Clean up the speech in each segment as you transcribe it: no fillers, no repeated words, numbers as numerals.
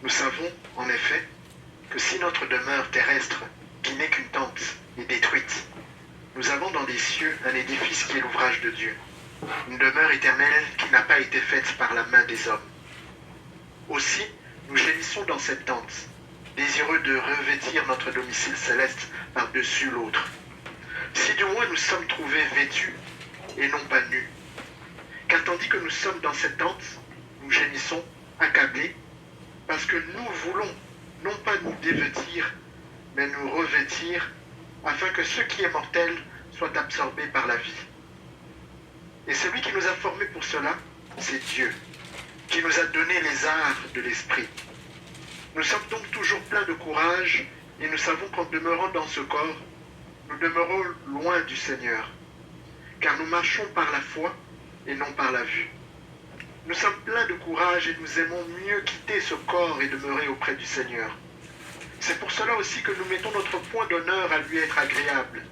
Nous savons, en effet, que si notre demeure terrestre, qui n'est qu'une tente, est détruite, nous avons dans les cieux un édifice qui est l'ouvrage de Dieu, une demeure éternelle qui n'a pas été faite par la main des hommes. Aussi, nous gémissons dans cette tente, désireux de revêtir notre domicile céleste par-dessus l'autre. Si du moins nous sommes trouvés vêtus et non pas nus, car tandis que nous sommes dans cette tente, nous gémissons, accablés, parce que nous voulons non pas nous dévêtir, mais nous revêtir, afin que ce qui est mortel soit absorbé par la vie. Et celui qui nous a formés pour cela, c'est Dieu, qui nous a donné les arts de l'esprit. Nous sommes donc toujours pleins de courage, et nous savons qu'en demeurant dans ce corps, nous demeurons loin du Seigneur, car nous marchons par la foi et non par la vue. Nous sommes pleins de courage et nous aimons mieux quitter ce corps et demeurer auprès du Seigneur. C'est pour cela aussi que nous mettons notre point d'honneur à lui être agréable,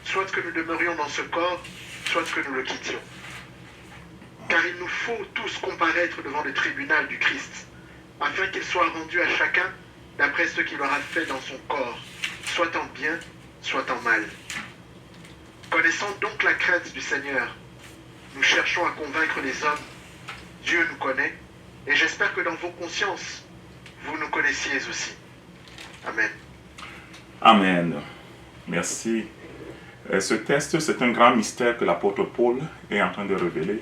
soit que nous demeurions dans ce corps, soit que nous le quittions. Car il nous faut tous comparaître devant le tribunal du Christ, afin qu'il soit rendu à chacun d'après ce qu'il aura fait dans son corps, soit en bien, soit en mal. Connaissant donc la crainte du Seigneur, nous cherchons à convaincre les hommes. Dieu nous connaît, et j'espère que dans vos consciences, vous nous connaissiez aussi. Amen. Amen. Merci. Ce texte, c'est un grand mystère que l'apôtre Paul est en train de révéler.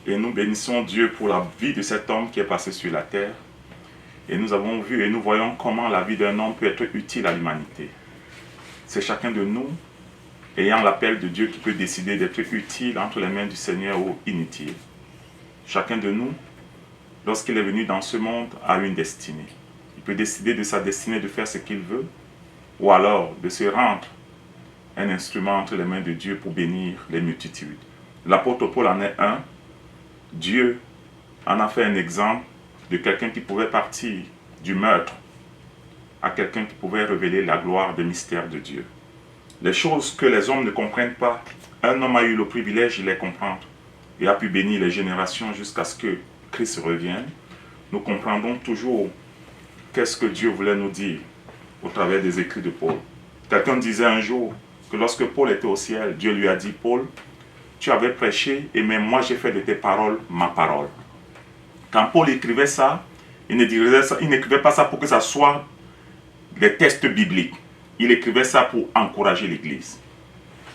Et nous bénissons Dieu pour la vie de cet homme qui est passé sur la terre. Et nous avons vu et nous voyons comment la vie d'un homme peut être utile à l'humanité. C'est chacun de nous, ayant l'appel de Dieu, qui peut décider d'être utile entre les mains du Seigneur ou inutile. Chacun de nous, lorsqu'il est venu dans ce monde, a une destinée. Il peut décider de sa destinée de faire ce qu'il veut, ou alors de se rendre un instrument entre les mains de Dieu pour bénir les multitudes. L'apôtre Paul en est un. Dieu en a fait un exemple de quelqu'un qui pouvait partir du meurtre à quelqu'un qui pouvait révéler la gloire des mystères de Dieu. Les choses que les hommes ne comprennent pas, un homme a eu le privilège de les comprendre et a pu bénir les générations jusqu'à ce que Christ revienne. Nous comprendrons toujours qu'est-ce que Dieu voulait nous dire au travers des écrits de Paul. Quelqu'un disait un jour que lorsque Paul était au ciel, Dieu lui a dit: Paul, tu avais prêché et même moi j'ai fait de tes paroles ma parole. Quand Paul écrivait ça, il n'écrivait pas ça pour que ça soit des textes bibliques. Il écrivait ça pour encourager l'Église.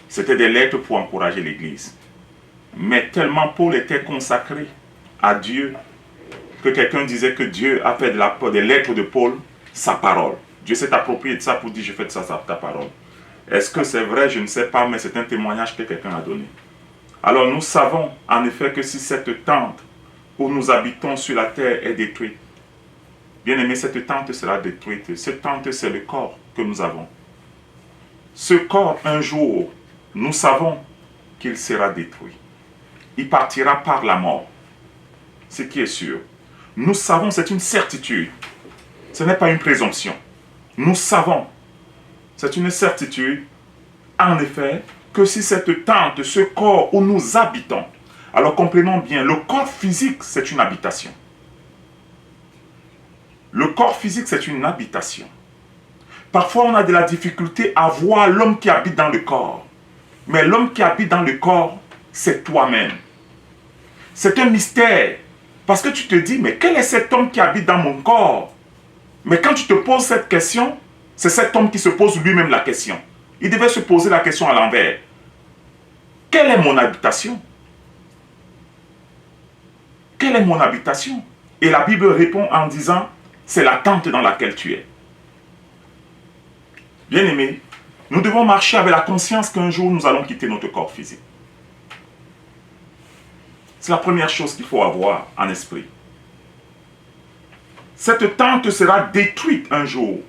C'était des lettres pour encourager l'Église. Mais tellement Paul était consacré à Dieu que quelqu'un disait que Dieu a fait des lettres de Paul sa parole. Dieu s'est approprié de ça pour dire: je fais de ça ta parole. Est-ce que c'est vrai? Je ne sais pas, mais c'est un témoignage que quelqu'un a donné. Alors nous savons en effet que si cette tente où nous habitons sur la terre est détruite, bien aimé, cette tente sera détruite. Cette tente, c'est le corps que nous avons. Ce corps, un jour, nous savons qu'il sera détruit. Il partira par la mort. Ce qui est sûr. Nous savons, c'est une certitude. Ce n'est pas une présomption. Nous savons, c'est une certitude, en effet, que si cette tente, ce corps où nous habitons, alors comprenons bien, le corps physique, c'est une habitation. Le corps physique, c'est une habitation. Parfois, on a de la difficulté à voir l'homme qui habite dans le corps. Mais l'homme qui habite dans le corps, c'est toi-même. C'est un mystère. Parce que tu te dis, mais quel est cet homme qui habite dans mon corps? Mais quand tu te poses cette question, c'est cet homme qui se pose lui-même la question. Il devait se poser la question à l'envers. Quelle est mon habitation? Quelle est mon habitation? Et la Bible répond en disant, c'est la tente dans laquelle tu es. Bien-aimés, nous devons marcher avec la conscience qu'un jour nous allons quitter notre corps physique. C'est la première chose qu'il faut avoir en esprit. Cette tente sera détruite un jour.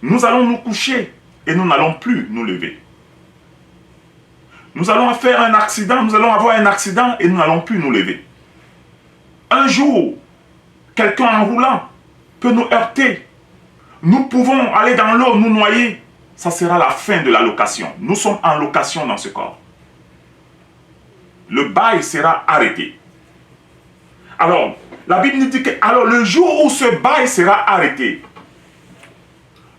Nous allons nous coucher et nous n'allons plus nous lever. Nous allons faire un accident, nous allons avoir un accident et nous n'allons plus nous lever. Un jour, quelqu'un en roulant peut nous heurter. Nous pouvons aller dans l'eau, nous noyer. Ça sera la fin de la location. Nous sommes en location dans ce corps. Le bail sera arrêté. Alors, la Bible nous dit que alors le jour où ce bail sera arrêté,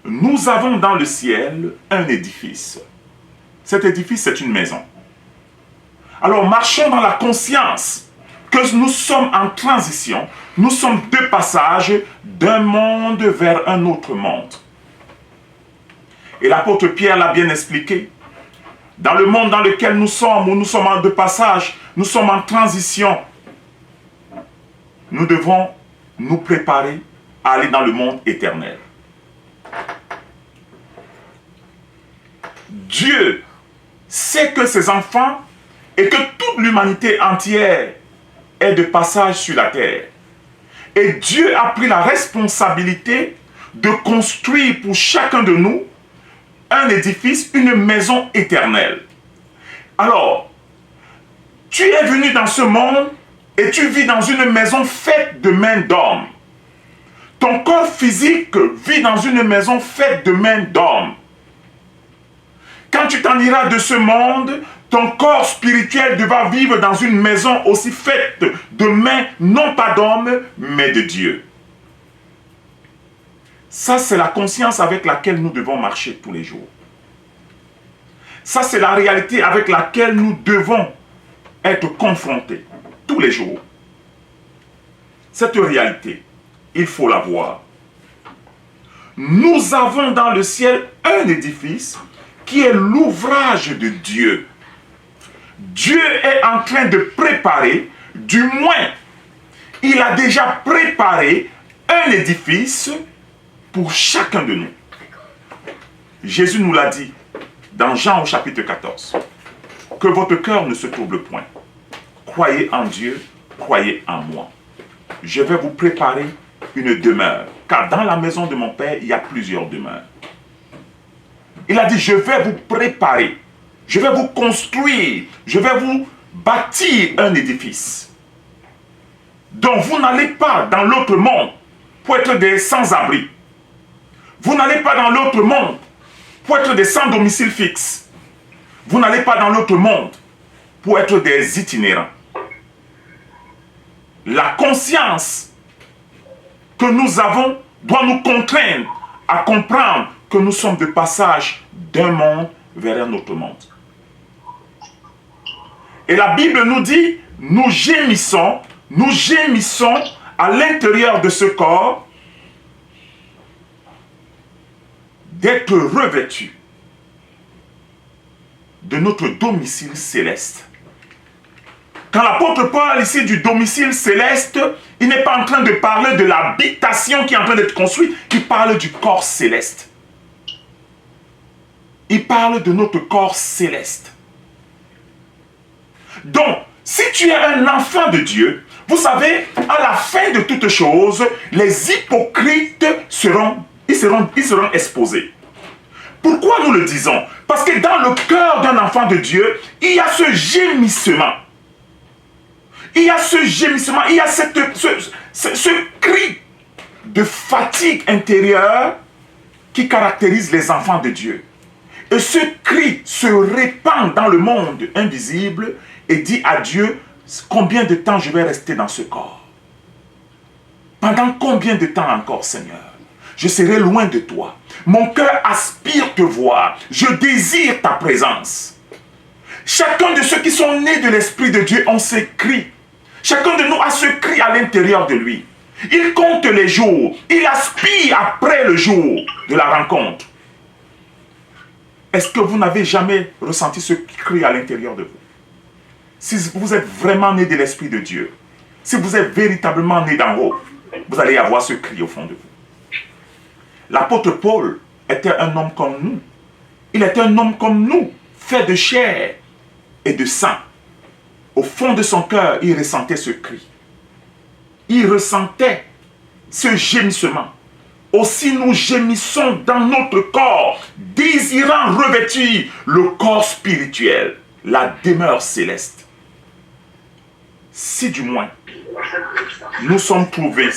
nous avons dans le ciel un édifice. Cet édifice, c'est une maison. Alors marchons dans la conscience que nous sommes en transition, nous sommes de passage d'un monde vers un autre monde. Et l'apôtre Pierre l'a bien expliqué. Dans le monde dans lequel nous sommes, où nous sommes en de passage, nous sommes en transition, nous devons nous préparer à aller dans le monde éternel. Dieu sait que ses enfants et que toute l'humanité entière est de passage sur la terre. Et Dieu a pris la responsabilité de construire pour chacun de nous un édifice, une maison éternelle. Alors, tu es venu dans ce monde et tu vis dans une maison faite de mains d'hommes. Ton corps physique vit dans une maison faite de mains d'hommes. Quand tu t'en iras de ce monde, ton corps spirituel devra vivre dans une maison aussi faite de mains, non pas d'hommes, mais de Dieu. Ça, c'est la conscience avec laquelle nous devons marcher tous les jours. Ça, c'est la réalité avec laquelle nous devons être confrontés tous les jours. Cette réalité, il faut la voir. Nous avons dans le ciel un édifice qui est l'ouvrage de Dieu. Dieu est en train de préparer, du moins, il a déjà préparé un édifice pour chacun de nous. Jésus nous l'a dit dans Jean au chapitre 14, que votre cœur ne se trouble point. Croyez en Dieu, croyez en moi. Je vais vous préparer une demeure, car dans la maison de mon Père, il y a plusieurs demeures. Il a dit, je vais vous préparer, je vais vous construire, je vais vous bâtir un édifice. Donc vous n'allez pas dans l'autre monde pour être des sans-abri. Vous n'allez pas dans l'autre monde pour être des sans domicile fixe. Vous n'allez pas dans l'autre monde pour être des itinérants. La conscience que nous avons doit nous contraindre à comprendre que nous sommes de passage d'un monde vers un autre monde. Et la Bible nous dit, nous gémissons à l'intérieur de ce corps d'être revêtus de notre domicile céleste. Quand l'apôtre parle ici du domicile céleste, il n'est pas en train de parler de l'habitation qui est en train d'être construite, il parle du corps céleste. Il parle de notre corps céleste. Donc, si tu es un enfant de Dieu, vous savez, à la fin de toutes choses, les hypocrites seront exposés. Pourquoi nous le disons? Parce que dans le cœur d'un enfant de Dieu, il y a ce gémissement. Il y a ce gémissement, il y a ce cri de fatigue intérieure qui caractérise les enfants de Dieu. Et ce cri se répand dans le monde invisible et dit à Dieu, combien de temps je vais rester dans ce corps? Pendant combien de temps encore, Seigneur? Je serai loin de toi. Mon cœur aspire te voir. Je désire ta présence. Chacun de ceux qui sont nés de l'Esprit de Dieu ont ce cri. Chacun de nous a ce cri à l'intérieur de lui. Il compte les jours. Il aspire après le jour de la rencontre. Est-ce que vous n'avez jamais ressenti ce cri à l'intérieur de vous? Si vous êtes vraiment né de l'Esprit de Dieu, si vous êtes véritablement né d'en haut, vous allez avoir ce cri au fond de vous. L'apôtre Paul était un homme comme nous. Il était un homme comme nous, fait de chair et de sang. Au fond de son cœur, il ressentait ce cri. Il ressentait ce gémissement. Aussi nous gémissons dans notre corps, désirant revêtir le corps spirituel, la demeure céleste. Si du moins, nous sommes trouvés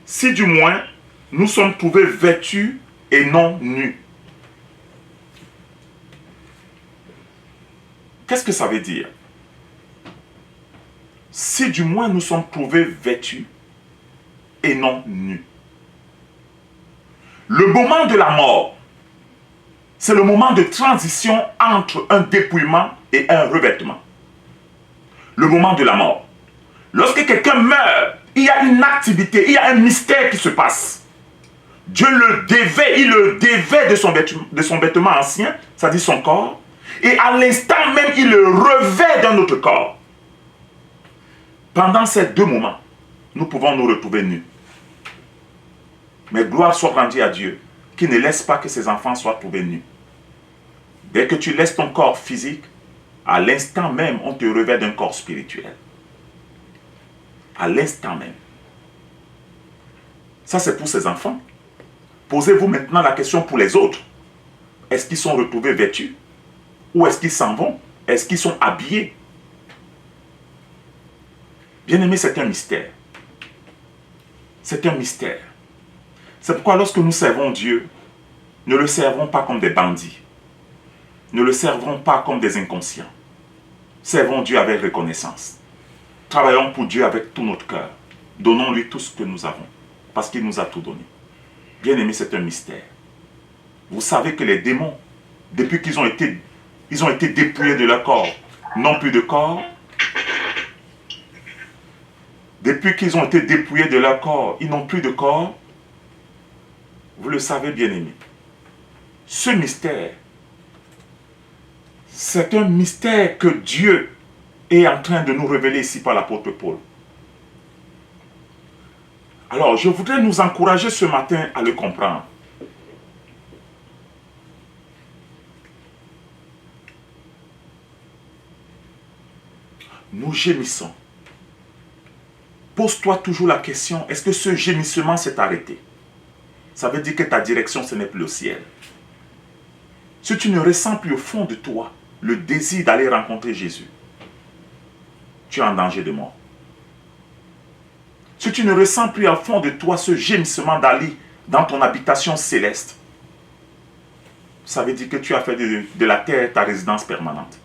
si du moins, nous sommes trouvés vêtus et non nus. Qu'est-ce que ça veut dire? si du moins nous sommes trouvés vêtus et non nus. Le moment de la mort, c'est le moment de transition entre un dépouillement et un revêtement. Le moment de la mort. Lorsque quelqu'un meurt, il y a une activité, il y a un mystère qui se passe. Dieu le dévêt, il le dévêt de son vêtement ancien, c'est-à-dire son corps, et à l'instant même, il le revêt d'un autre corps. Pendant ces deux moments, nous pouvons nous retrouver nus. Mais gloire soit rendue à Dieu, qui ne laisse pas que ses enfants soient trouvés nus. Dès que tu laisses ton corps physique, à l'instant même, on te revêt d'un corps spirituel. À l'instant même. Ça, c'est pour ses enfants. Posez-vous maintenant la question pour les autres. Est-ce qu'ils sont retrouvés vêtus? Ou est-ce qu'ils s'en vont? Est-ce qu'ils sont habillés? Bien-aimé, c'est un mystère. C'est un mystère. C'est pourquoi lorsque nous servons Dieu, ne le servons pas comme des bandits. Ne le servons pas comme des inconscients. Servons Dieu avec reconnaissance. Travaillons pour Dieu avec tout notre cœur. Donnons-lui tout ce que nous avons, parce qu'il nous a tout donné. Bien-aimé, c'est un mystère. Vous savez que les démons, depuis qu'ils ont été dépouillés de leur corps, n'ont plus de corps. Depuis qu'ils ont été dépouillés de leur corps, ils n'ont plus de corps. Vous le savez, bien-aimé. Ce mystère, c'est un mystère que Dieu est en train de nous révéler ici par l'apôtre Paul. Alors, je voudrais nous encourager ce matin à le comprendre. Nous gémissons. Pose-toi toujours la question, est-ce que ce gémissement s'est arrêté? Ça veut dire que ta direction, ce n'est plus le ciel. Si tu ne ressens plus au fond de toi le désir d'aller rencontrer Jésus, tu es en danger de mort. Si tu ne ressens plus au fond de toi ce gémissement d'aller dans ton habitation céleste, ça veut dire que tu as fait de la terre ta résidence permanente.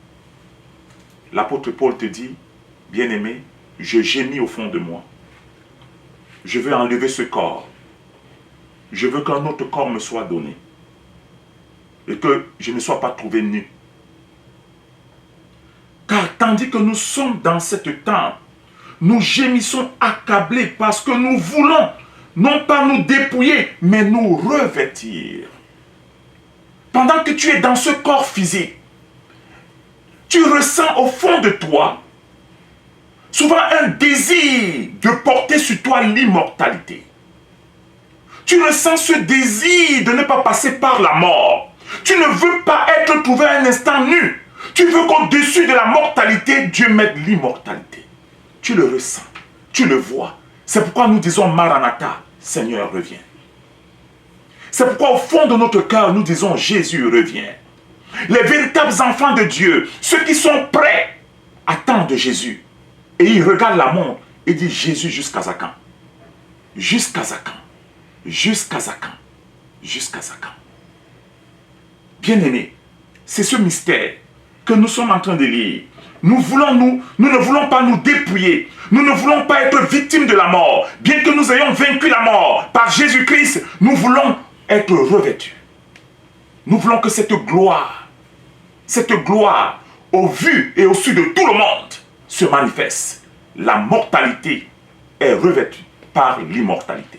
L'apôtre Paul te dit, bien-aimé, je gémis au fond de moi. Je veux enlever ce corps. Je veux qu'un autre corps me soit donné. Et que je ne sois pas trouvé nu. Car tandis que nous sommes dans cette tente, nous gémissons accablés parce que nous voulons non pas nous dépouiller, mais nous revêtir. Pendant que tu es dans ce corps physique, tu ressens au fond de toi souvent un désir de porter sur toi l'immortalité. Tu ressens ce désir de ne pas passer par la mort. Tu ne veux pas être trouvé un instant nu. Tu veux qu'au-dessus de la mortalité, Dieu mette l'immortalité. Tu le ressens, tu le vois. C'est pourquoi nous disons Maranatha, Seigneur reviens. C'est pourquoi au fond de notre cœur, nous disons Jésus revient. Les véritables enfants de Dieu, ceux qui sont prêts, attendent Jésus. Et ils regardent la montre et disent Jésus jusqu'à quand? Jusqu'à quand? Jusqu'à quand? Jusqu'à quand? Bien-aimés, c'est ce mystère que nous sommes en train de lire. Nous ne voulons pas nous dépouiller. Nous ne voulons pas être victimes de la mort. Bien que nous ayons vaincu la mort par Jésus-Christ, nous voulons être revêtus. Nous voulons que cette gloire, au vu et au su de tout le monde, se manifeste. La mortalité est revêtue par l'immortalité.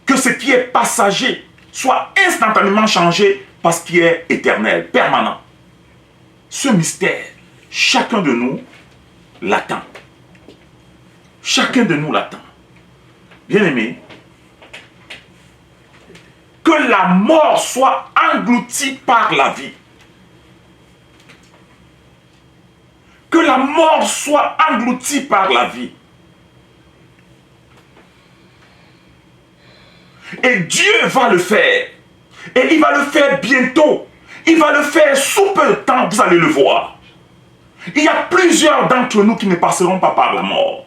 Que ce qui est passager soit instantanément changé par ce qui est éternel, permanent. Ce mystère, chacun de nous l'attend. Chacun de nous l'attend. Bien-aimé, que la mort soit engloutie par la vie. Que la mort soit engloutie par la vie. Et Dieu va le faire. Et il va le faire bientôt. Il va le faire sous peu de temps, vous allez le voir. Il y a plusieurs d'entre nous qui ne passeront pas par la mort.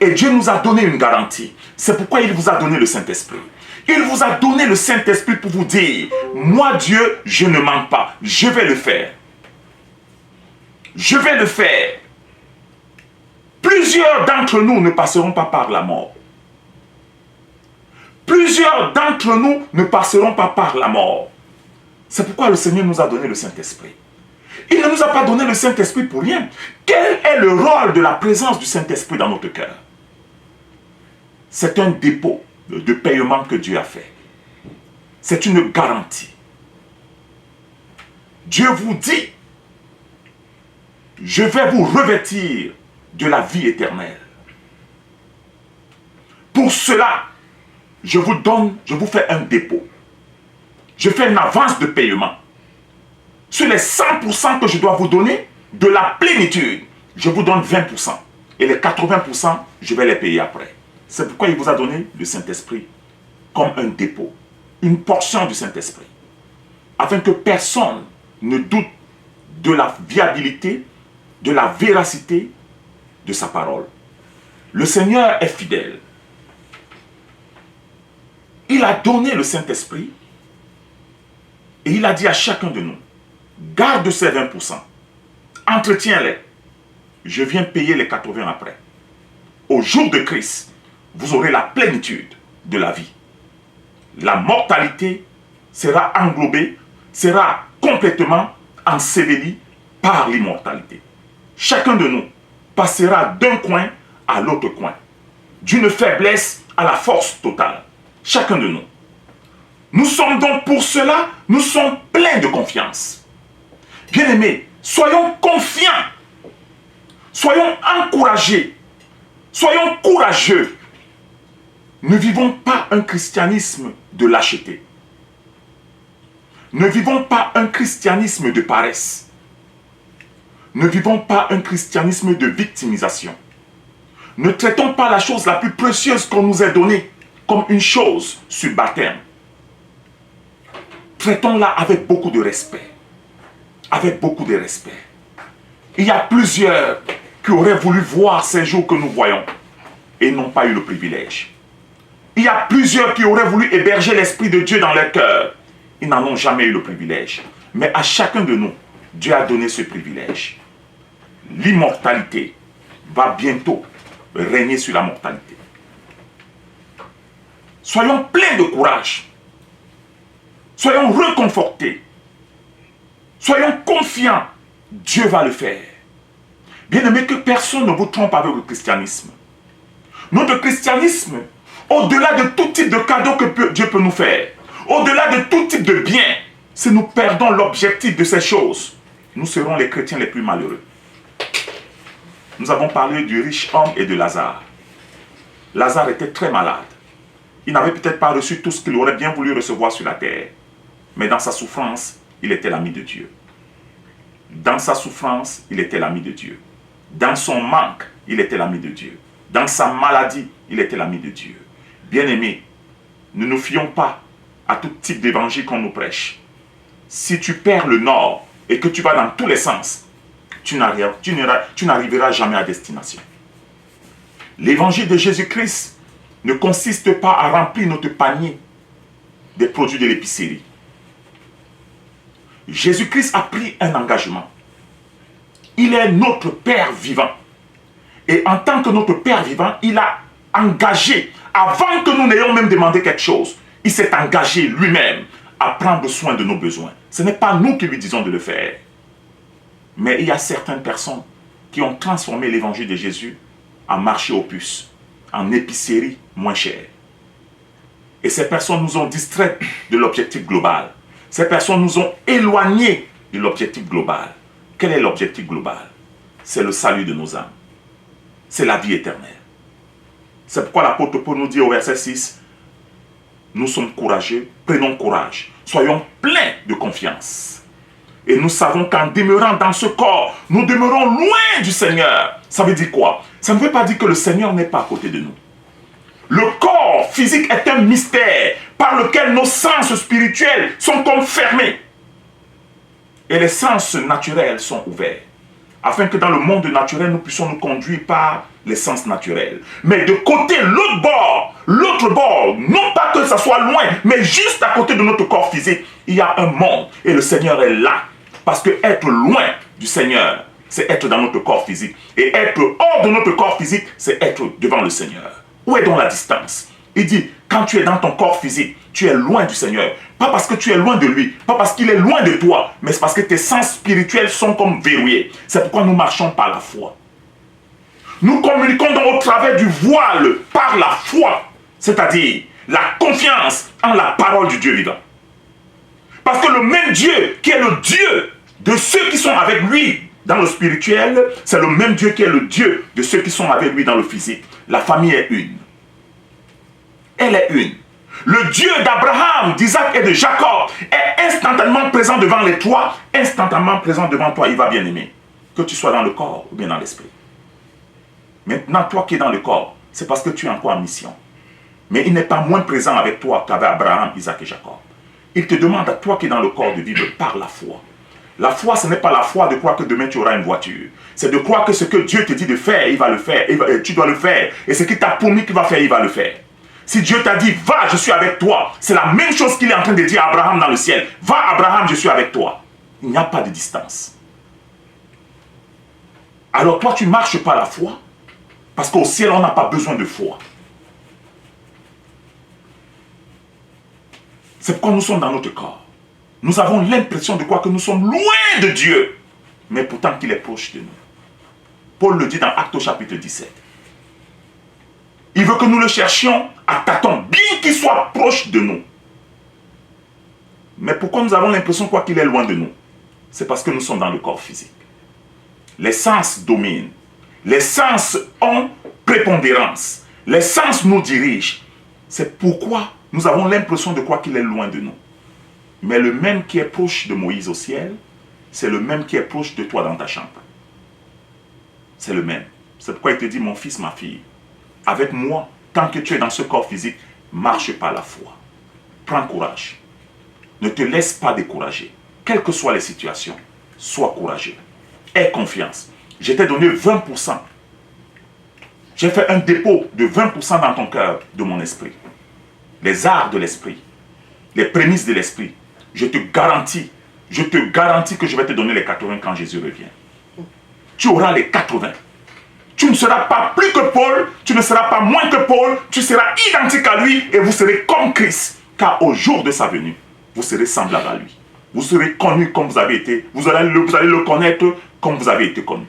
Et Dieu nous a donné une garantie. C'est pourquoi il vous a donné le Saint-Esprit. Il vous a donné le Saint-Esprit pour vous dire, moi Dieu, je ne mens pas, je vais le faire. Je vais le faire. Plusieurs d'entre nous ne passeront pas par la mort. Plusieurs d'entre nous ne passeront pas par la mort. C'est pourquoi le Seigneur nous a donné le Saint-Esprit. Il ne nous a pas donné le Saint-Esprit pour rien. Quel est le rôle de la présence du Saint-Esprit dans notre cœur? C'est un dépôt de paiement que Dieu a fait. C'est une garantie. Dieu vous dit, je vais vous revêtir de la vie éternelle. Pour cela, je vous fais un dépôt. Je fais une avance de paiement. Sur les 100% que je dois vous donner, de la plénitude, je vous donne 20%. Et les 80%, je vais les payer après. C'est pourquoi il vous a donné le Saint-Esprit comme un dépôt, une portion du Saint-Esprit, afin que personne ne doute de la viabilité, de la véracité de sa parole. Le Seigneur est fidèle. Il a donné le Saint-Esprit et il a dit à chacun de nous, garde ces 20%, entretiens-les, je viens payer les 80 après. Au jour de Christ, vous aurez la plénitude de la vie. La mortalité sera englobée, sera complètement ensevelie par l'immortalité. Chacun de nous passera d'un coin à l'autre coin, d'une faiblesse à la force totale. Chacun de nous. Nous sommes donc pour cela, nous sommes pleins de confiance. Bien-aimés, soyons confiants, soyons encouragés, soyons courageux. Ne vivons pas un christianisme de lâcheté. Ne vivons pas un christianisme de paresse. Ne vivons pas un christianisme de victimisation. Ne traitons pas la chose la plus précieuse qu'on nous ait donnée comme une chose sur baptême. Traitons-la avec beaucoup de respect. Avec beaucoup de respect. Il y a plusieurs qui auraient voulu voir ces jours que nous voyons et n'ont pas eu le privilège. Il y a plusieurs qui auraient voulu héberger l'Esprit de Dieu dans leur cœur. Ils n'en ont jamais eu le privilège. Mais à chacun de nous, Dieu a donné ce privilège. L'immortalité va bientôt régner sur la mortalité. Soyons pleins de courage. Soyons réconfortés. Soyons confiants. Dieu va le faire. Bien-aimés, que personne ne vous trompe avec le christianisme. Notre christianisme, au-delà de tout type de cadeau que Dieu peut nous faire, au-delà de tout type de bien, si nous perdons l'objectif de ces choses, nous serons les chrétiens les plus malheureux. Nous avons parlé du riche homme et de Lazare. Lazare était très malade. Il n'avait peut-être pas reçu tout ce qu'il aurait bien voulu recevoir sur la terre. Mais dans sa souffrance, il était l'ami de Dieu. Dans sa souffrance, il était l'ami de Dieu. Dans son manque, il était l'ami de Dieu. Dans sa maladie, il était l'ami de Dieu. Bien-aimés, ne nous fions pas à tout type d'évangile qu'on nous prêche. Si tu perds le nord et que tu vas dans tous les sens, tu n'arriveras jamais à destination. L'évangile de Jésus-Christ ne consiste pas à remplir notre panier des produits de l'épicerie. Jésus-Christ a pris un engagement. Il est notre Père vivant. Et en tant que notre Père vivant, il a engagé, avant que nous n'ayons même demandé quelque chose, il s'est engagé lui-même à prendre soin de nos besoins. Ce n'est pas nous qui lui disons de le faire. Mais il y a certaines personnes qui ont transformé l'évangile de Jésus en marché aux puces, en épicerie moins chère. Et ces personnes nous ont distraits de l'objectif global. Ces personnes nous ont éloignés de l'objectif global. Quel est l'objectif global? C'est le salut de nos âmes. C'est la vie éternelle. C'est pourquoi l'apôtre Paul nous dit au verset 6, nous sommes courageux, prenons courage, soyons pleins de confiance. Et nous savons qu'en demeurant dans ce corps, nous demeurons loin du Seigneur. Ça veut dire quoi? Ça ne veut pas dire que le Seigneur n'est pas à côté de nous. Le corps physique est un mystère par lequel nos sens spirituels sont comme fermés. Et les sens naturels sont ouverts. Afin que dans le monde naturel, nous puissions nous conduire par les sens naturels. Mais de côté, l'autre bord, non pas que ça soit loin, mais juste à côté de notre corps physique, il y a un monde. Et le Seigneur est là. Parce que être loin du Seigneur c'est être dans notre corps physique. Et être hors de notre corps physique, c'est être devant le Seigneur. Où est donc la distance? Il dit, quand tu es dans ton corps physique, tu es loin du Seigneur. Pas parce que tu es loin de lui, pas parce qu'il est loin de toi, mais c'est parce que tes sens spirituels sont comme verrouillés. C'est pourquoi nous marchons par la foi. Nous communiquons donc au travers du voile par la foi, c'est-à-dire la confiance en la parole du Dieu vivant. Parce que le même Dieu qui est le Dieu de ceux qui sont avec lui dans le spirituel, c'est le même Dieu qui est le Dieu de ceux qui sont avec lui dans le physique. La famille est une. Elle est une. Le Dieu d'Abraham, d'Isaac et de Jacob est instantanément présent devant les toi, instantanément présent devant toi, il va bien aimer. Que tu sois dans le corps ou bien dans l'esprit. Maintenant, toi qui es dans le corps, c'est parce que tu es encore en mission. Mais il n'est pas moins présent avec toi qu'avec Abraham, Isaac et Jacob. Il te demande à toi qui es dans le corps de vivre par la foi. La foi, ce n'est pas la foi de croire que demain tu auras une voiture. C'est de croire que ce que Dieu te dit de faire, il va le faire. Tu dois le faire. Et ce qu'il t'a promis qu'il va faire, il va le faire. Si Dieu t'a dit, va, je suis avec toi, c'est la même chose qu'il est en train de dire à Abraham dans le ciel. Va, Abraham, je suis avec toi. Il n'y a pas de distance. Alors toi, tu marches par la foi, parce qu'au ciel, on n'a pas besoin de foi. C'est pourquoi nous sommes dans notre corps. Nous avons l'impression de croire que nous sommes loin de Dieu, mais pourtant qu'il est proche de nous. Paul le dit dans Actes au chapitre 17. Il veut que nous le cherchions à tâtons, bien qu'il soit proche de nous. Mais pourquoi nous avons l'impression de croire qu'il est loin de nous? C'est parce que nous sommes dans le corps physique. Les sens dominent. Les sens ont prépondérance. Les sens nous dirigent. C'est pourquoi nous avons l'impression de croire qu'il est loin de nous. Mais le même qui est proche de Moïse au ciel, c'est le même qui est proche de toi dans ta chambre. C'est le même. C'est pourquoi il te dit, mon fils, ma fille, avec moi, tant que tu es dans ce corps physique, marche par la foi. Prends courage. Ne te laisse pas décourager. Quelles que soient les situations, sois courageux. Aie confiance. Je t'ai donné 20%. J'ai fait un dépôt de 20% dans ton cœur, de mon esprit. Les arts de l'esprit, les prémices de l'esprit. Je te garantis que je vais te donner les 80 quand Jésus revient. Tu auras les 80. Tu ne seras pas plus que Paul, tu ne seras pas moins que Paul, tu seras identique à lui et vous serez comme Christ. Car au jour de sa venue, vous serez semblable à lui. Vous serez connu comme vous avez été, vous allez le connaître comme vous avez été connu.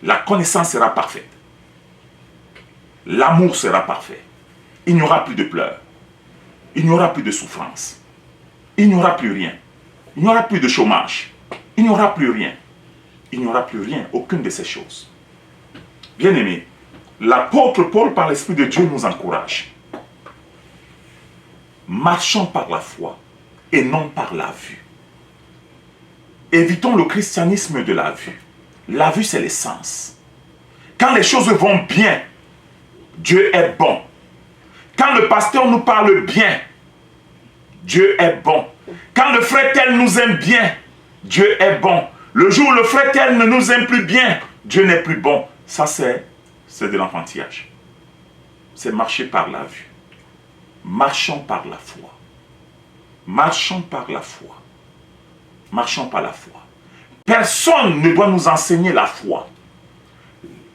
La connaissance sera parfaite. L'amour sera parfait. Il n'y aura plus de pleurs. Il n'y aura plus de souffrance. Il n'y aura plus rien. Il n'y aura plus de chômage. Il n'y aura plus rien. Il n'y aura plus rien, aucune de ces choses. Bien-aimés, l'apôtre Paul, par l'Esprit de Dieu, nous encourage. Marchons par la foi et non par la vue. Évitons le christianisme de la vue. La vue, c'est l'essence. Quand les choses vont bien, Dieu est bon. Quand le pasteur nous parle bien, Dieu est bon. Quand le frère tel nous aime bien, Dieu est bon. Le jour où le frère tel ne nous aime plus bien, Dieu n'est plus bon. Ça, c'est de l'enfantillage. C'est marcher par la vue. Marchons par la foi. Marchons par la foi. Marchons par la foi. Personne ne doit nous enseigner la foi.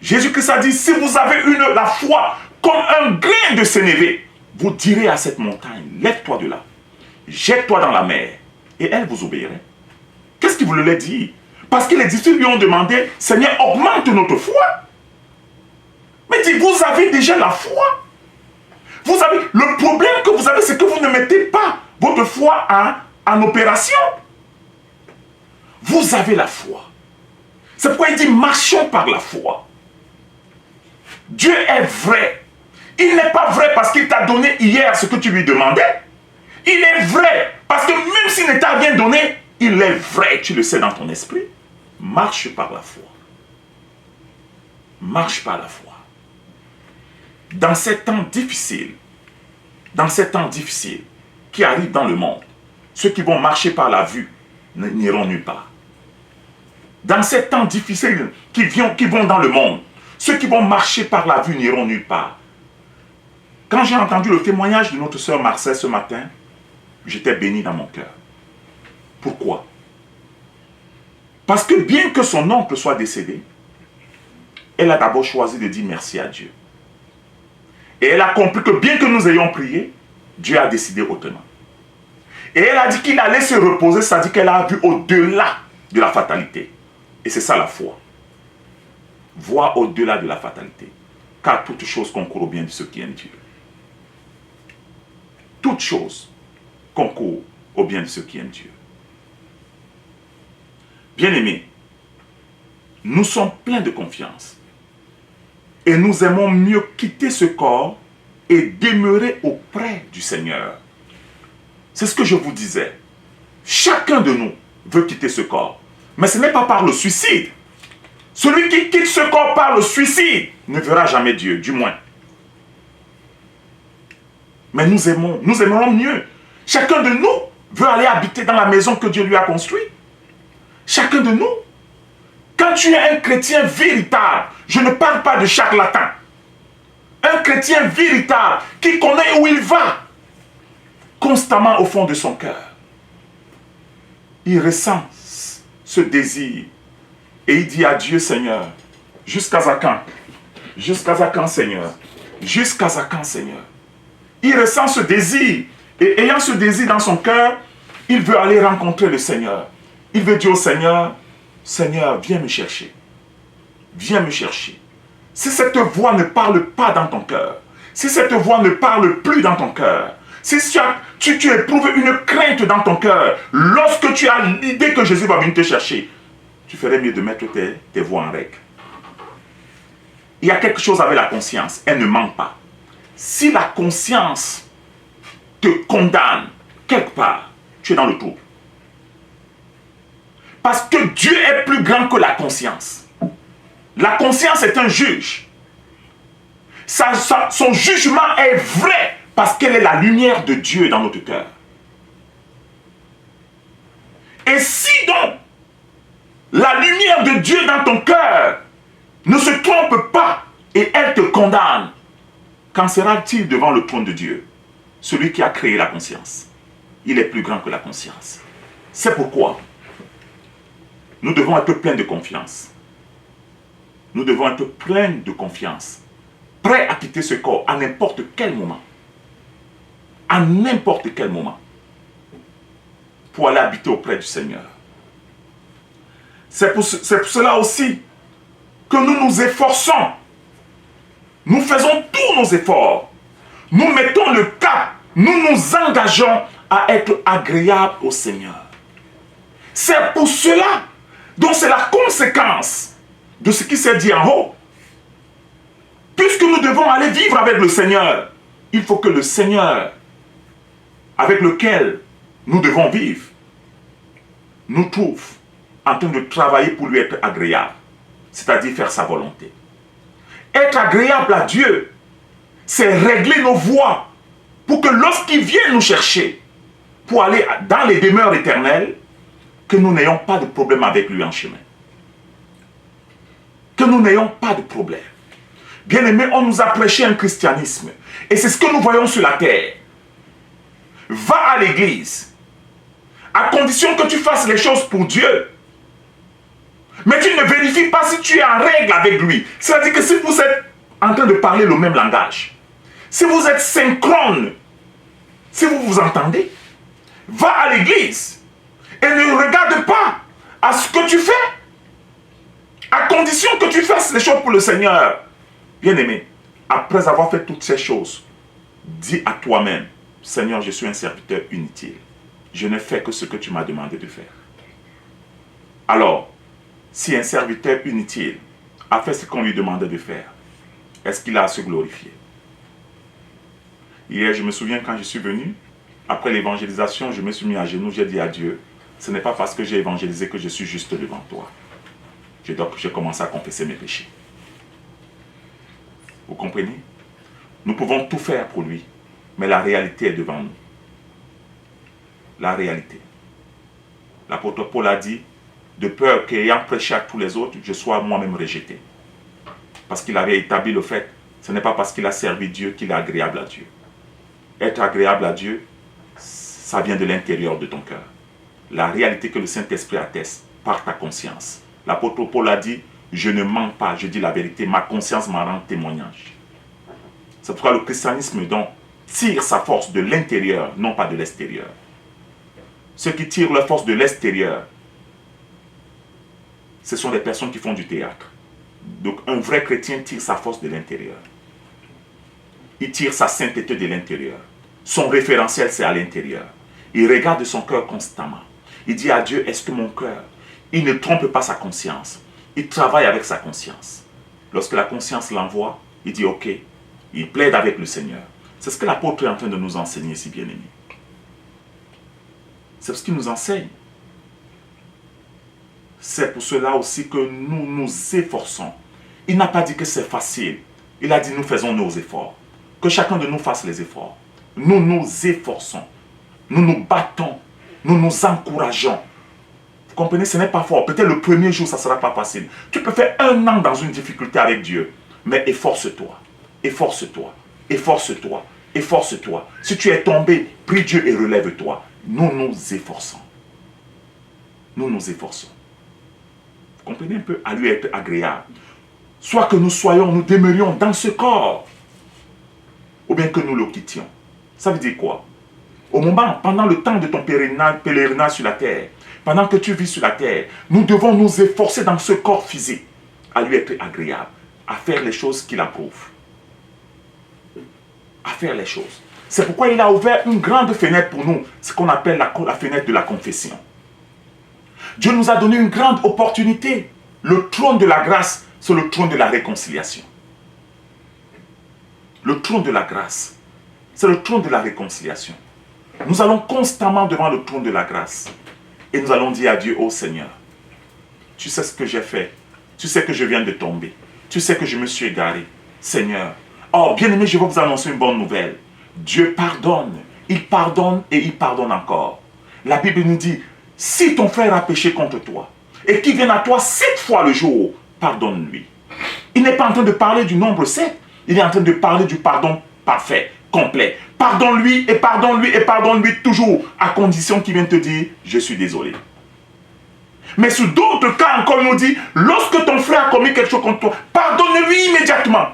Jésus-Christ a dit, si vous avez la foi comme un grain de sénévé, vous direz à cette montagne, lève-toi de là, jette-toi dans la mer, et elle vous obéirait. Qu'est-ce qu'il voulait dire? Parce que les disciples lui ont demandé, Seigneur, augmente notre foi. Mais il dit, vous avez déjà la foi. Vous avez, le problème que vous avez, c'est que vous ne mettez pas votre foi en opération. Vous avez la foi. C'est pourquoi il dit, marchons par la foi. Dieu est vrai. Il n'est pas vrai parce qu'il t'a donné hier ce que tu lui demandais. Il est vrai parce que même s'il ne t'a rien donné, il est vrai, tu le sais dans ton esprit. Marche par la foi. Marche par la foi. Dans ces temps difficiles qui arrivent dans le monde, ceux qui vont marcher par la vue n'iront nulle part. Dans ces temps difficiles qui vont dans le monde, ceux qui vont marcher par la vue n'iront nulle part. Quand j'ai entendu le témoignage de notre sœur Marcel ce matin, j'étais béni dans mon cœur. Pourquoi? Parce que bien que son oncle soit décédé, elle a d'abord choisi de dire merci à Dieu. Et elle a compris que bien que nous ayons prié, Dieu a décidé autrement. Et elle a dit qu'il allait se reposer, c'est-à-dire qu'elle a vu au-delà de la fatalité. Et c'est ça la foi. Voir au-delà de la fatalité. Car toute chose concourt au bien de ceux qui aiment Dieu. Toute chose concourt au bien de ceux qui aiment Dieu. Bien-aimés, nous sommes pleins de confiance. Et nous aimons mieux quitter ce corps et demeurer auprès du Seigneur. C'est ce que je vous disais. Chacun de nous veut quitter ce corps. Mais ce n'est pas par le suicide. Celui qui quitte ce corps par le suicide ne verra jamais Dieu, du moins. Mais nous aimerons mieux. Chacun de nous veut aller habiter dans la maison que Dieu lui a construite. Chacun de nous. Quand tu es un chrétien véritable, je ne parle pas de charlatan. Un chrétien véritable qui connaît où il va, constamment au fond de son cœur. Il ressent ce désir et il dit à Dieu, Seigneur, jusqu'à quand? Jusqu'à quand, Seigneur? Jusqu'à quand, Seigneur? Il ressent ce désir et ayant ce désir dans son cœur, il veut aller rencontrer le Seigneur. Il veut dire au Seigneur, Seigneur, viens me chercher. Viens me chercher. Si cette voix ne parle pas dans ton cœur, si cette voix ne parle plus dans ton cœur, si tu éprouves une crainte dans ton cœur, lorsque tu as l'idée que Jésus va venir te chercher, tu ferais mieux de mettre tes voix en règle. Il y a quelque chose avec la conscience, elle ne ment pas. Si la conscience te condamne quelque part, tu es dans le trouble. Parce que Dieu est plus grand que la conscience. La conscience est un juge. Son jugement est vrai parce qu'elle est la lumière de Dieu dans notre cœur. Et si donc la lumière de Dieu dans ton cœur ne se trompe pas et elle te condamne, qu'en sera-t-il devant le trône de Dieu? Celui qui a créé la conscience. Il est plus grand que la conscience. C'est pourquoi nous devons être pleins de confiance. Nous devons être pleins de confiance. Prêts à quitter ce corps à n'importe quel moment. À n'importe quel moment. Pour aller habiter auprès du Seigneur. C'est pour cela aussi que nous nous efforçons. Nous faisons tous nos efforts. Nous mettons le cap. Nous nous engageons à être agréables au Seigneur. C'est pour cela. Donc c'est la conséquence de ce qui s'est dit en haut. Puisque nous devons aller vivre avec le Seigneur, il faut que le Seigneur avec lequel nous devons vivre nous trouve en train de travailler pour lui être agréable, c'est-à-dire faire sa volonté. Être agréable à Dieu, c'est régler nos voies pour que lorsqu'il vient nous chercher pour aller dans les demeures éternelles, que nous n'ayons pas de problème avec lui en chemin. Que nous n'ayons pas de problème. Bien-aimés, on nous a prêché un christianisme. Et c'est ce que nous voyons sur la terre. Va à l'église. À condition que tu fasses les choses pour Dieu. Mais tu ne vérifies pas si tu es en règle avec lui. C'est-à-dire que si vous êtes en train de parler le même langage, si vous êtes synchrone, si vous vous entendez, va à l'église. Et ne regarde pas à ce que tu fais. À condition que tu fasses les choses pour le Seigneur. Bien-aimé, après avoir fait toutes ces choses, dis à toi-même, Seigneur, je suis un serviteur inutile. Je ne fais que ce que tu m'as demandé de faire. Alors, si un serviteur inutile a fait ce qu'on lui demandait de faire, est-ce qu'il a à se glorifier? Hier, je me souviens quand je suis venu, après l'évangélisation, je me suis mis à genoux, j'ai dit à Dieu, ce n'est pas parce que j'ai évangélisé que je suis juste devant toi. J'ai commencé à confesser mes péchés. Vous comprenez? Nous pouvons tout faire pour lui, mais la réalité est devant nous. La réalité. L'apôtre Paul a dit, de peur qu'ayant prêché à tous les autres, je sois moi-même rejeté. Parce qu'il avait établi le fait, ce n'est pas parce qu'il a servi Dieu qu'il est agréable à Dieu. Être agréable à Dieu, ça vient de l'intérieur de ton cœur. La réalité que le Saint-Esprit atteste, par ta conscience. L'apôtre Paul a dit, je ne mens pas, je dis la vérité, ma conscience m'en rend témoignage. C'est pourquoi le christianisme donc tire sa force de l'intérieur, non pas de l'extérieur. Ceux qui tirent leur force de l'extérieur, ce sont des personnes qui font du théâtre. Donc un vrai chrétien tire sa force de l'intérieur. Il tire sa sainteté de l'intérieur. Son référentiel, c'est à l'intérieur. Il regarde son cœur constamment. Il dit à Dieu, est-ce que mon cœur, il ne trompe pas sa conscience. Il travaille avec sa conscience. Lorsque la conscience l'envoie, il dit ok, il plaide avec le Seigneur. C'est ce que l'apôtre est en train de nous enseigner, si bien aimé. C'est ce qu'il nous enseigne. C'est pour cela aussi que nous nous efforçons. Il n'a pas dit que c'est facile. Il a dit nous faisons nos efforts. Que chacun de nous fasse les efforts. Nous nous efforçons. Nous nous battons. Nous nous encourageons. Vous comprenez, ce n'est pas fort. Peut-être le premier jour, ça ne sera pas facile. Tu peux faire 1 an dans une difficulté avec Dieu. Mais efforce-toi. Efforce-toi. Efforce-toi. Efforce-toi. Si tu es tombé, prie Dieu et relève-toi. Nous nous efforçons. Nous nous efforçons. Vous comprenez un peu, à lui être agréable. Soit que nous soyons, nous demeurions dans ce corps, ou bien que nous le quittions. Ça veut dire quoi? Au moment, pendant le temps de ton pèlerinage sur la terre, pendant que tu vis sur la terre, nous devons nous efforcer dans ce corps physique, à lui être agréable, à faire les choses qu'il approuve. À faire les choses. C'est pourquoi il a ouvert une grande fenêtre pour nous, ce qu'on appelle la fenêtre de la confession. Dieu nous a donné une grande opportunité. Le trône de la grâce, c'est le trône de la réconciliation. Le trône de la grâce, c'est le trône de la réconciliation. Nous allons constamment devant le trône de la grâce. Et nous allons dire à Dieu, oh Seigneur, tu sais ce que j'ai fait. Tu sais que je viens de tomber. Tu sais que je me suis égaré. Seigneur, oh bien-aimé, je vais vous annoncer une bonne nouvelle. Dieu pardonne. Il pardonne et il pardonne encore. La Bible nous dit, si ton frère a péché contre toi, et qu'il vienne à toi 7 fois le jour, pardonne-lui. Il n'est pas en train de parler du nombre 7, il est en train de parler du pardon parfait, complet. Pardonne-lui et pardonne-lui et pardonne-lui toujours, à condition qu'il vienne te dire, je suis désolé. Mais sur d'autres cas encore, il nous dit, lorsque ton frère a commis quelque chose contre toi, pardonne-lui immédiatement.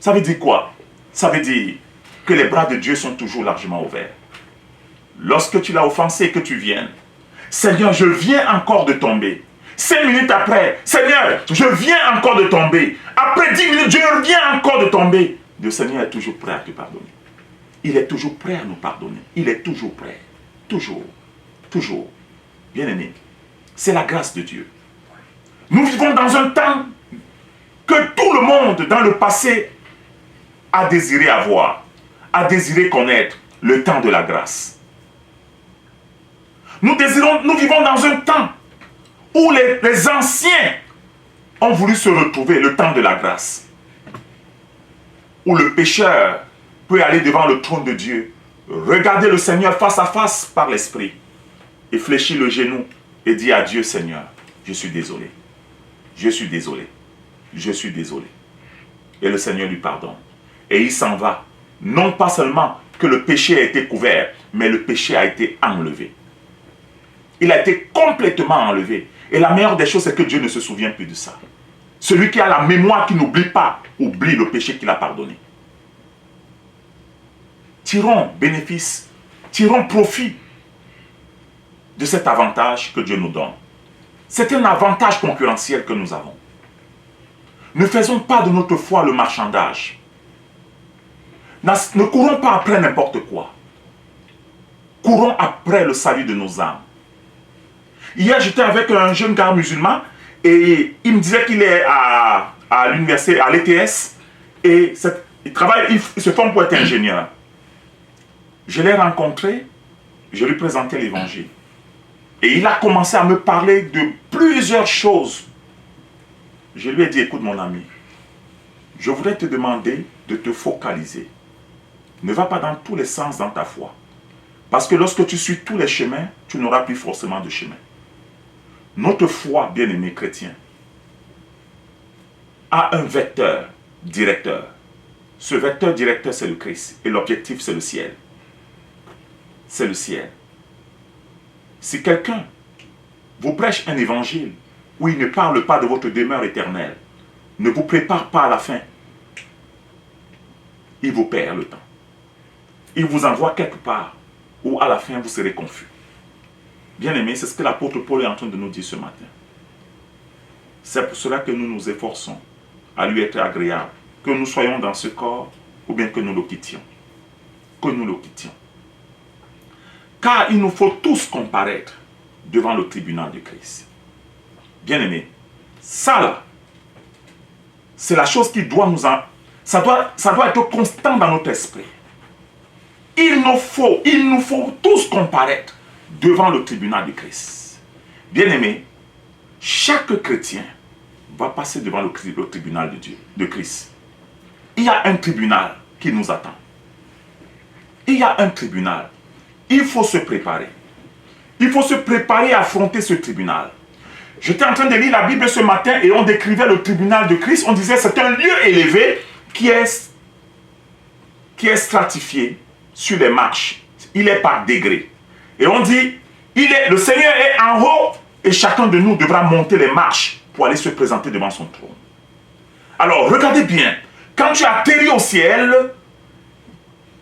Ça veut dire quoi? Ça veut dire que les bras de Dieu sont toujours largement ouverts. Lorsque tu l'as offensé et que tu viennes, Seigneur, je viens encore de tomber. 5 minutes après, Seigneur, je viens encore de tomber. Après 10 minutes, je viens encore de tomber. Le Seigneur est toujours prêt à te pardonner. Il est toujours prêt à nous pardonner. Il est toujours prêt. Toujours. Toujours. Bien-aimé, c'est la grâce de Dieu. Nous vivons dans un temps que tout le monde dans le passé a désiré avoir, a désiré connaître, le temps de la grâce. Nous vivons dans un temps où les anciens ont voulu se retrouver, le temps de la grâce. Où le pécheur peut aller devant le trône de Dieu, regarder le Seigneur face à face par l'Esprit, et fléchir le genou et dire à Dieu, Seigneur, je suis désolé. Je suis désolé. Je suis désolé. Et le Seigneur lui pardonne. Et il s'en va. Non pas seulement que le péché a été couvert, mais le péché a été enlevé. Il a été complètement enlevé. Et la meilleure des choses, c'est que Dieu ne se souvient plus de ça. Celui qui a la mémoire, qui n'oublie pas, oublie le péché qu'il a pardonné. Tirons bénéfice, tirons profit de cet avantage que Dieu nous donne. C'est un avantage concurrentiel que nous avons. Ne faisons pas de notre foi le marchandage. Ne courons pas après n'importe quoi. Courons après le salut de nos âmes. Hier, j'étais avec un jeune gars musulman et il me disait qu'il est à l'université, à l'ETS, et il se forme pour être ingénieur. Je l'ai rencontré, je lui présentais l'évangile. Et il a commencé à me parler de plusieurs choses. Je lui ai dit, écoute mon ami, je voudrais te demander de te focaliser. Ne va pas dans tous les sens dans ta foi. Parce que lorsque tu suis tous les chemins, tu n'auras plus forcément de chemin. Notre foi, bien-aimé chrétien, a un vecteur directeur. Ce vecteur directeur, c'est le Christ. Et l'objectif, c'est le ciel. C'est le ciel. Si quelqu'un vous prêche un évangile où il ne parle pas de votre demeure éternelle, ne vous prépare pas à la fin, il vous perd le temps. Il vous envoie quelque part où à la fin vous serez confus. Bien-aimés, c'est ce que l'apôtre Paul est en train de nous dire ce matin. C'est pour cela que nous nous efforçons à lui être agréable, que nous soyons dans ce corps ou bien que nous le quittions. Que nous le quittions. Car il nous faut tous comparaître devant le tribunal de Christ. Bien-aimés, ça là, c'est la chose qui doit nous en... Ça doit être constant dans notre esprit. Il nous faut tous comparaître devant le tribunal de Christ. Bien-aimés, chaque chrétien va passer devant le tribunal de Dieu, de Christ. Il y a un tribunal qui nous attend. Il y a un tribunal. Il faut se préparer. Il faut se préparer à affronter ce tribunal. J'étais en train de lire la Bible ce matin et on décrivait le tribunal de Christ. On disait que c'est un lieu élevé qui est stratifié sur les marches. Il est par degrés. Et on dit, le Seigneur est en haut et chacun de nous devra monter les marches pour aller se présenter devant son trône. Alors, regardez bien. Quand tu atterris au ciel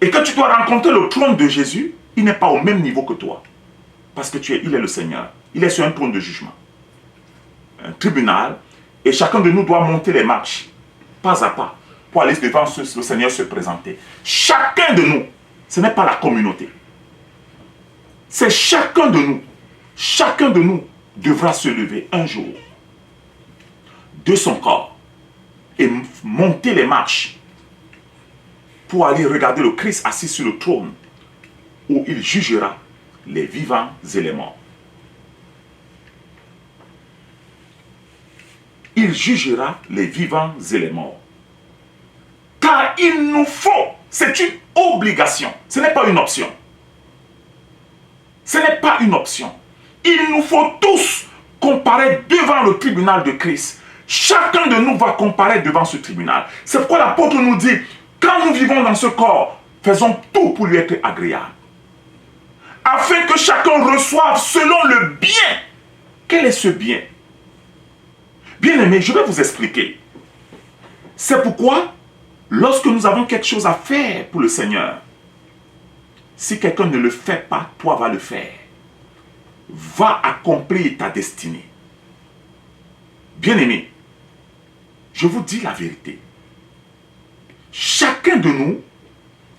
et que tu dois rencontrer le trône de Jésus, il n'est pas au même niveau que toi. Parce que il est le Seigneur. Il est sur un trône de jugement. Un tribunal. Et chacun de nous doit monter les marches, pas à pas, pour aller devant le Seigneur se présenter. Chacun de nous. Ce n'est pas la communauté. C'est chacun de nous. Chacun de nous devra se lever un jour de son corps et monter les marches pour aller regarder le Christ assis sur le trône où il jugera les vivants et les morts. Il jugera les vivants et les morts. Car il nous faut, c'est une obligation, ce n'est pas une option. Ce n'est pas une option. Il nous faut tous comparaître devant le tribunal de Christ. Chacun de nous va comparaître devant ce tribunal. C'est pourquoi l'apôtre nous dit, quand nous vivons dans ce corps, faisons tout pour lui être agréable. Afin que chacun reçoive selon le bien. Quel est ce bien? Bien-aimés, je vais vous expliquer. C'est pourquoi, lorsque nous avons quelque chose à faire pour le Seigneur, si quelqu'un ne le fait pas, toi va le faire. Va accomplir ta destinée. Bien-aimés, je vous dis la vérité. Chacun de nous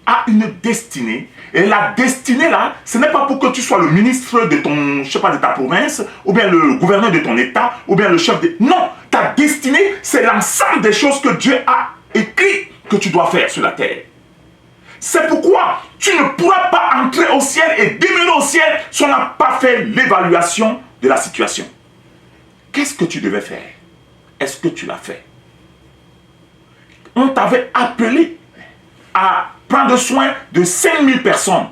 a une destinée. Et la destinée là, ce n'est pas pour que tu sois le ministre de ton, je sais pas, de ta province, ou bien le gouverneur de ton état, ou bien le chef de... Non, ta destinée, c'est l'ensemble des choses que Dieu a écrit que tu dois faire sur la terre. C'est pourquoi tu ne pourras pas entrer au ciel et demeurer au ciel si on n'a pas fait l'évaluation de la situation. Qu'est-ce que tu devais faire? Est-ce que tu l'as fait? On t'avait appelé à prendre soin de 5000 personnes.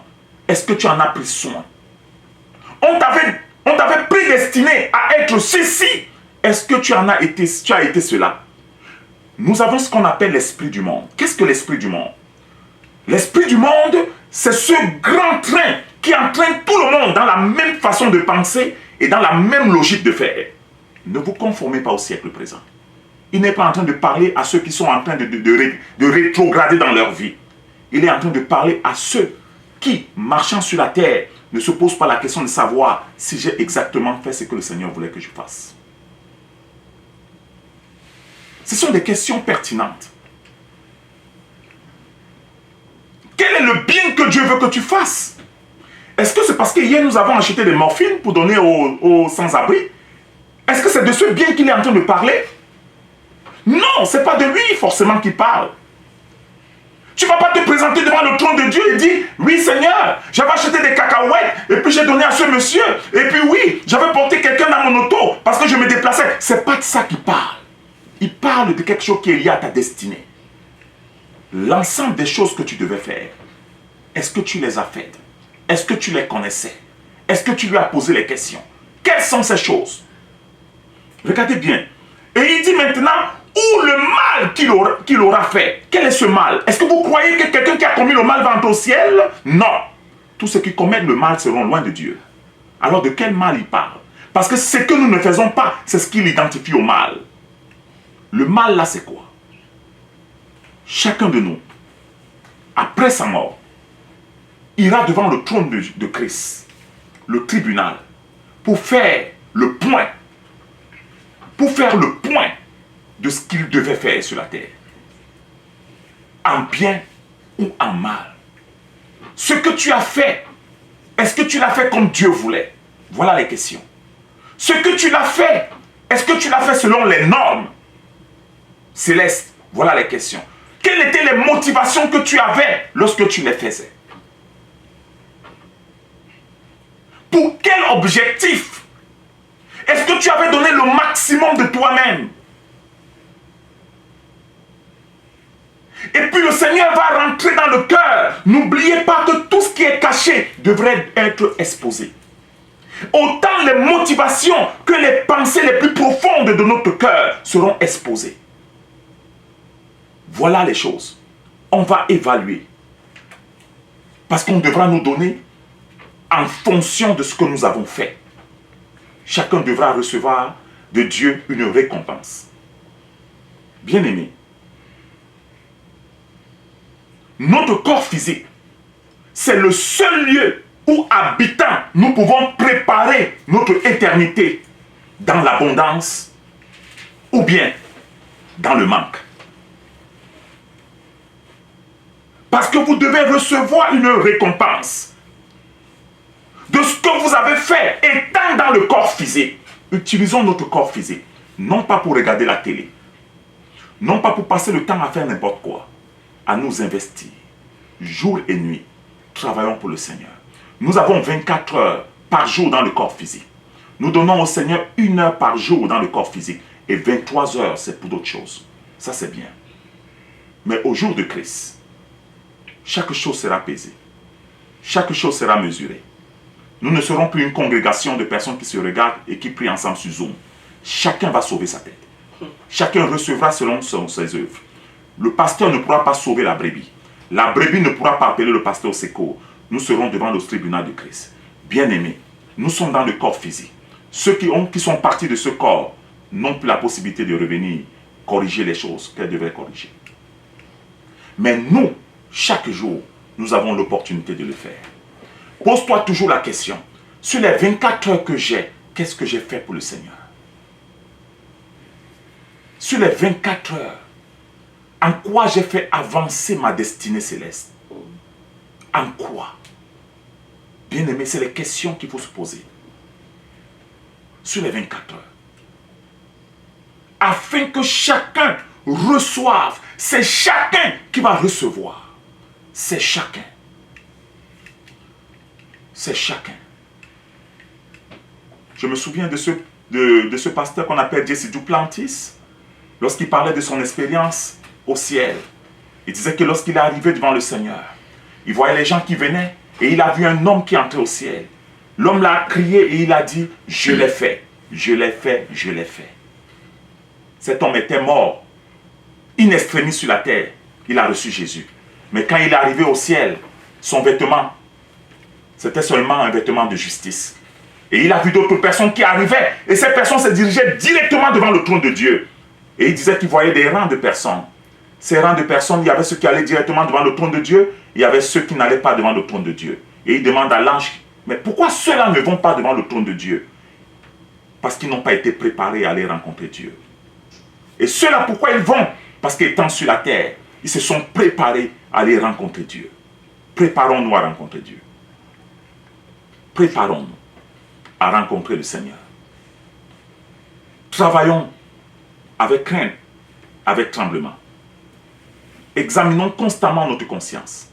Est-ce que tu en as pris soin? On t'avait prédestiné à être ceci. Est-ce que tu as été cela? Nous avons ce qu'on appelle l'esprit du monde. Qu'est-ce que l'esprit du monde? L'esprit du monde, c'est ce grand train qui entraîne tout le monde dans la même façon de penser et dans la même logique de faire. Ne vous conformez pas au siècle présent. Il n'est pas en train de parler à ceux qui sont en train de rétrograder dans leur vie. Il est en train de parler à ceux qui, marchant sur la terre, ne se posent pas la question de savoir si j'ai exactement fait ce que le Seigneur voulait que je fasse. Ce sont des questions pertinentes. Quel est le bien que Dieu veut que tu fasses? Est-ce que c'est parce que hier nous avons acheté des morphines pour donner aux sans-abri? Est-ce que c'est de ce bien qu'il est en train de parler? Non, ce n'est pas de lui forcément qu'il parle. Tu ne vas pas te présenter devant le trône de Dieu et dire, oui Seigneur, j'avais acheté des cacahuètes et puis j'ai donné à ce monsieur. Et puis oui, j'avais porté quelqu'un dans mon auto parce que je me déplaçais. Ce n'est pas de ça qu'il parle. Il parle de quelque chose qui est lié à ta destinée. L'ensemble des choses que tu devais faire, est-ce que tu les as faites? Est-ce que tu les connaissais? Est-ce que tu lui as posé les questions? Quelles sont ces choses? Regardez bien. Et il dit maintenant, où le mal qu'il aura fait? Quel est ce mal? Est-ce que vous croyez que quelqu'un qui a commis le mal va entrer au ciel? Non. Tous ceux qui commettent le mal seront loin de Dieu. Alors de quel mal il parle? Parce que ce que nous ne faisons pas, c'est ce qu'il identifie au mal. Le mal là, c'est quoi? Chacun de nous, après sa mort, ira devant le trône de Christ, le tribunal, pour faire le point, de ce qu'il devait faire sur la terre, en bien ou en mal. Ce que tu as fait, est-ce que tu l'as fait comme Dieu voulait? Voilà les questions. Ce que tu l'as fait, est-ce que tu l'as fait selon les normes célestes? Voilà les questions. Quelles étaient les motivations que tu avais lorsque tu les faisais? Pour quel objectif? Est-ce que tu avais donné le maximum de toi-même? Et puis le Seigneur va rentrer dans le cœur. N'oubliez pas que tout ce qui est caché devrait être exposé. Autant les motivations que les pensées les plus profondes de notre cœur seront exposées. Voilà les choses. On va évaluer. Parce qu'on devra nous donner en fonction de ce que nous avons fait. Chacun devra recevoir de Dieu une récompense. Bien-aimés, notre corps physique, c'est le seul lieu où, habitant, nous pouvons préparer notre éternité dans l'abondance ou bien dans le manque. Parce que vous devez recevoir une récompense de ce que vous avez fait étant dans le corps physique. Utilisons notre corps physique, non pas pour regarder la télé, non pas pour passer le temps à faire n'importe quoi, à nous investir, jour et nuit, travaillons pour le Seigneur. Nous avons 24 heures par jour dans le corps physique. Nous donnons au Seigneur 1 heure par jour dans le corps physique et 23 heures, c'est pour d'autres choses. Ça, c'est bien. Mais au jour de Christ, chaque chose sera pesée. Chaque chose sera mesurée. Nous ne serons plus une congrégation de personnes qui se regardent et qui prient ensemble sur Zoom. Chacun va sauver sa tête. Chacun recevra selon ses œuvres. Le pasteur ne pourra pas sauver la brebis. La brebis ne pourra pas appeler le pasteur au secours. Nous serons devant le tribunal de Christ. Bien-aimés, nous sommes dans le corps physique. Ceux qui sont partis de ce corps n'ont plus la possibilité de revenir corriger les choses qu'elles devaient corriger. Mais nous, chaque jour, nous avons l'opportunité de le faire. Pose-toi toujours la question. Sur les 24 heures que j'ai, qu'est-ce que j'ai fait pour le Seigneur? Sur les 24 heures, en quoi j'ai fait avancer ma destinée céleste? En quoi? Bien-aimé, c'est les questions qu'il faut se poser. Sur les 24 heures. Afin que chacun reçoive. C'est chacun qui va recevoir. C'est chacun. C'est chacun. Je me souviens de ce pasteur qu'on appelle Jesse Duplantis. Lorsqu'il parlait de son expérience au ciel. Il disait que lorsqu'il est arrivé devant le Seigneur, il voyait les gens qui venaient et il a vu un homme qui entrait au ciel. L'homme l'a crié et il a dit, je l'ai fait, je l'ai fait, je l'ai fait. Cet homme était mort, in extremis sur la terre. Il a reçu Jésus. Mais quand il est arrivé au ciel, son vêtement, c'était seulement un vêtement de justice. Et il a vu d'autres personnes qui arrivaient. Et ces personnes se dirigeaient directement devant le trône de Dieu. Et il disait qu'il voyait des rangs de personnes. Ces rangs de personnes, il y avait ceux qui allaient directement devant le trône de Dieu. Il y avait ceux qui n'allaient pas devant le trône de Dieu. Et il demande à l'ange, mais pourquoi ceux-là ne vont pas devant le trône de Dieu? Parce qu'ils n'ont pas été préparés à aller rencontrer Dieu. Et ceux-là, pourquoi ils vont? Parce qu'étant sur la terre, ils se sont préparés à aller rencontrer Dieu. Préparons-nous à rencontrer Dieu. Préparons-nous à rencontrer le Seigneur. Travaillons avec crainte, avec tremblement. Examinons constamment notre conscience.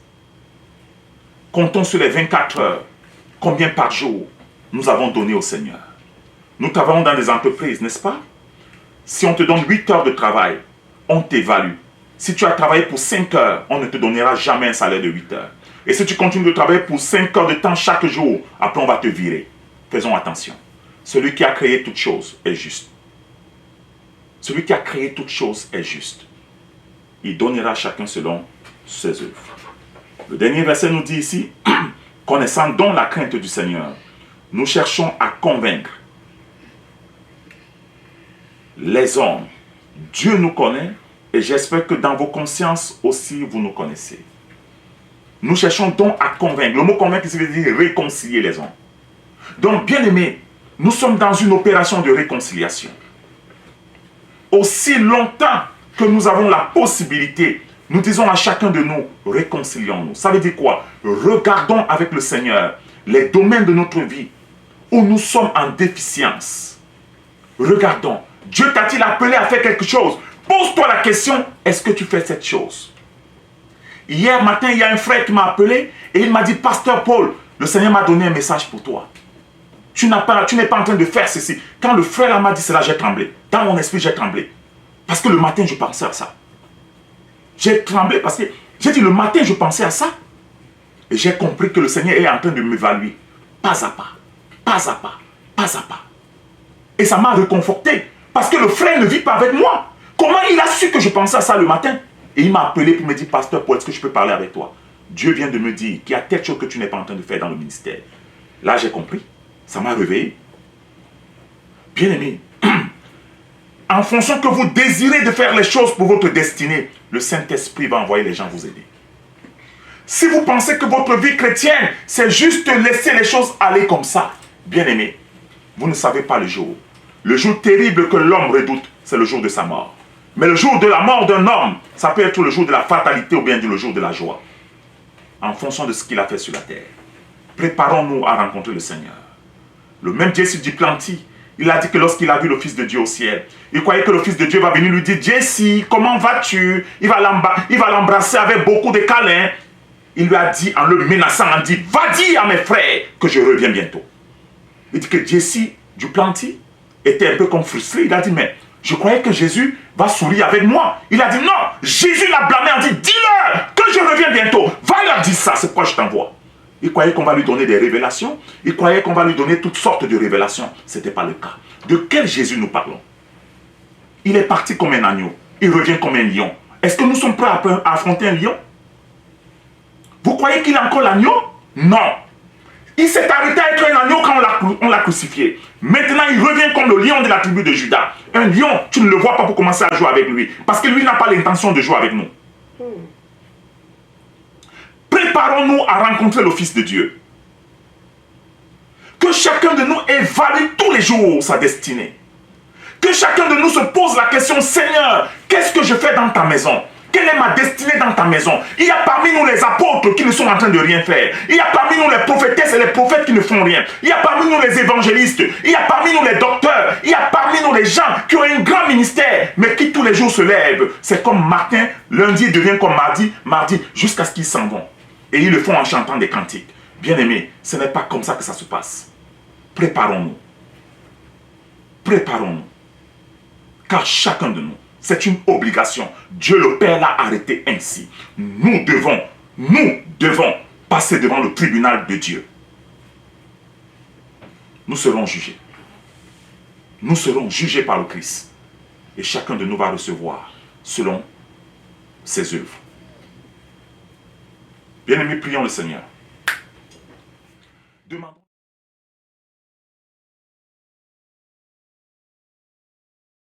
Comptons sur les 24 heures, combien par jour nous avons donné au Seigneur. Nous travaillons dans des entreprises, n'est-ce pas? Si on te donne 8 heures de travail, on t'évalue. Si tu as travaillé pour 5 heures, on ne te donnera jamais un salaire de 8 heures. Et si tu continues de travailler pour 5 heures de temps chaque jour, après on va te virer. Faisons attention. Celui qui a créé toutes choses est juste. Celui qui a créé toutes choses est juste. Il donnera à chacun selon ses œuvres. Le dernier verset nous dit ici, connaissant donc la crainte du Seigneur, nous cherchons à convaincre les hommes. Dieu nous connaît et j'espère que dans vos consciences aussi, vous nous connaissez. Nous cherchons donc à convaincre. Le mot convaincre, ça veut dire réconcilier les hommes. Donc, bien aimés, nous sommes dans une opération de réconciliation. Aussi longtemps que nous avons la possibilité, nous disons à chacun de nous, réconcilions-nous. Ça veut dire quoi? Regardons avec le Seigneur les domaines de notre vie où nous sommes en déficience. Regardons. Dieu t'a-t-il appelé à faire quelque chose? Pose-toi la question, est-ce que tu fais cette chose? Hier matin, il y a un frère qui m'a appelé et il m'a dit, Pasteur Paul, le Seigneur m'a donné un message pour toi. Tu n'es pas en train de faire ceci. Quand le frère m'a dit cela, j'ai tremblé. Dans mon esprit, j'ai tremblé. Parce que le matin, je pensais à ça. J'ai tremblé parce que j'ai dit le matin, je pensais à ça. Et j'ai compris que le Seigneur est en train de m'évaluer. Pas à pas, pas à pas, pas à pas. Et ça m'a réconforté. Parce que le frère ne vit pas avec moi. Comment il a su que je pensais à ça le matin? Et il m'a appelé pour me dire, Pasteur Paul, est-ce que je peux parler avec toi? Dieu vient de me dire qu'il y a telle chose que tu n'es pas en train de faire dans le ministère. Là, j'ai compris. Ça m'a réveillé. Bien-aimé, en fonction que vous désirez de faire les choses pour votre destinée, le Saint-Esprit va envoyer les gens vous aider. Si vous pensez que votre vie chrétienne, c'est juste laisser les choses aller comme ça, bien-aimé, vous ne savez pas le jour. Le jour terrible que l'homme redoute, c'est le jour de sa mort. Mais le jour de la mort d'un homme, ça peut être le jour de la fatalité ou bien le jour de la joie. En fonction de ce qu'il a fait sur la terre. Préparons-nous à rencontrer le Seigneur. Le même Jesse Duplanty, il a dit que lorsqu'il a vu le Fils de Dieu au ciel, il croyait que le Fils de Dieu va venir lui dire, Jesse, comment vas-tu? Il va l'embrasser avec beaucoup de câlins. Il lui a dit, en le menaçant, il a dit, va dire à mes frères que je reviens bientôt. Il dit que Jesse Duplanty était un peu comme frustré. Il a dit, mais je croyais que Jésus va sourire avec moi. Il a dit, non, Jésus l'a blâmé, il a dit, dis-leur que je reviens bientôt. Va leur dire ça, c'est pourquoi je t'envoie. Il croyait qu'on va lui donner des révélations. Il croyait qu'on va lui donner toutes sortes de révélations. Ce n'était pas le cas. De quel Jésus nous parlons? Il est parti comme un agneau. Il revient comme un lion. Est-ce que nous sommes prêts à affronter un lion? Vous croyez qu'il est encore l'agneau? Non. Il s'est arrêté à être un agneau quand on l'a crucifié. Maintenant, il revient comme le lion de la tribu de Juda. Un lion, tu ne le vois pas pour commencer à jouer avec lui. Parce que lui n'a pas l'intention de jouer avec nous. Préparons-nous à rencontrer le Fils de Dieu. Que chacun de nous évalue tous les jours sa destinée. Que chacun de nous se pose la question, Seigneur, qu'est-ce que je fais dans ta maison? Quelle est ma destinée dans ta maison? Il y a parmi nous les apôtres qui ne sont en train de rien faire. Il y a parmi nous les prophétesses et les prophètes qui ne font rien. Il y a parmi nous les évangélistes. Il y a parmi nous les docteurs. Il y a parmi nous les gens qui ont un grand ministère, mais qui tous les jours se lèvent. C'est comme matin, lundi devient comme mardi, jusqu'à ce qu'ils s'en vont. Et ils le font en chantant des cantiques. Bien-aimés, ce n'est pas comme ça que ça se passe. Préparons-nous. Préparons-nous. Car chacun de nous, c'est une obligation. Dieu le Père l'a arrêté ainsi. Nous devons passer devant le tribunal de Dieu. Nous serons jugés. Nous serons jugés par le Christ. Et chacun de nous va recevoir selon ses œuvres. Bien-aimés, prions le Seigneur. Demandons